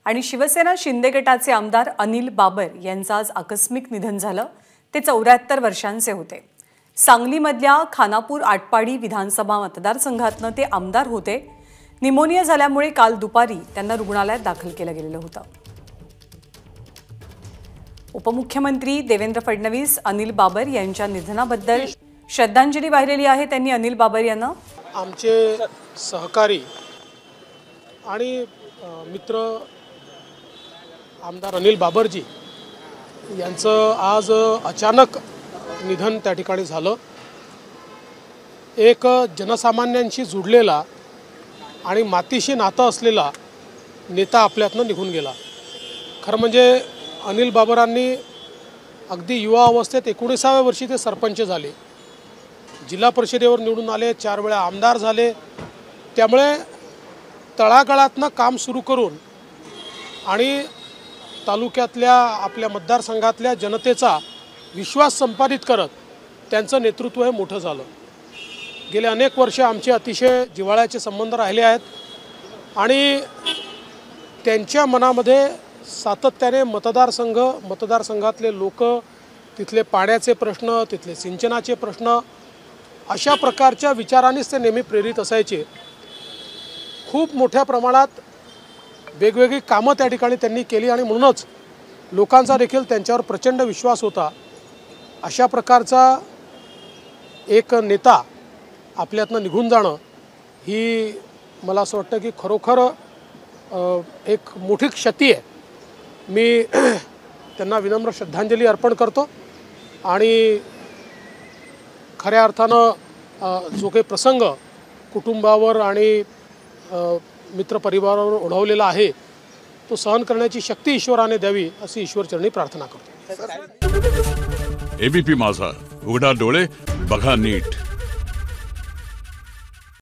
आणि शिवसेना शिंदे गटाचे आमदार अनिल बाबर यांचं आज आकस्मिक निधन झालं। ते 74 वर्षांचे होते। सांगलीमधल्या खानापूर आटपाडी विधानसभा मतदारसंघातनं ते आमदार होते। निमोनिया झाल्यामुळे काल दुपारी त्यांना रुग्णालयात दाखल केलं गेलं होतं। उपमुख्यमंत्री देवेंद्र फडणवीस अनिल बाबर यांच्या निधनाबद्दल श्रद्धांजली वाहिलेली आहे। त्यांनी अनिल बाबर यांना आमचे सहकारी आणि मित्र आमदार अनिल बाबरजी यांचं आज अचानक निधन त्या ठिकाणी झालं। एक जनसामान्यांशी जुडलेला आणि मातीशी नातं असलेला नेता आपल्यातनं निघून गेला। खरं म्हणजे अनिल बाबरांनी अगदी युवा अवस्थेत 19व्या वर्षी ते सरपंच झाले, जिल्हा परिषदेवर निवडून आले, 4 वेळा आमदार झाले। त्यामुळे तळागाळातनं काम सुरू करून आणि तालुक्यातल्या आपल्या मतदारसंघातल्या जनतेचा विश्वास संपादित करत त्यांचं नेतृत्व हे मोठं झालं। गेले अनेक वर्ष आमचे अतिशय जिव्हाळ्याचे संबंध राहिले आहेत आणि त्यांच्या मनामध्ये सातत्याने मतदारसंघातले लोक, तिथले पाण्याचे प्रश्न, तिथले सिंचनाचे प्रश्न, अशा प्रकारच्या विचारांनीच ते नेहमी प्रेरित असायचे। खूप मोठ्या प्रमाणात वेगवेगळी कामं त्या ठिकाणी त्यांनी केली आणि म्हणूनच लोकांचा देखील त्यांच्यावर प्रचंड विश्वास होता। अशा प्रकारचा एक नेता आपल्यातनं निघून जाणं ही मला असं वाटतं की खरोखर एक मोठी क्षती आहे। मी त्यांना विनम्र श्रद्धांजली अर्पण करतो आणि खऱ्या अर्थानं जो काही प्रसंग कुटुंबावर आणि मित्रपरिवारावर ओढवलेला आहे तो सहन करण्याची शक्ती ईश्वराने द्यावी अशी ईश्वरचरणी प्रार्थना करतो। एबीपी माझा, उघडा डोळे बघा नीट।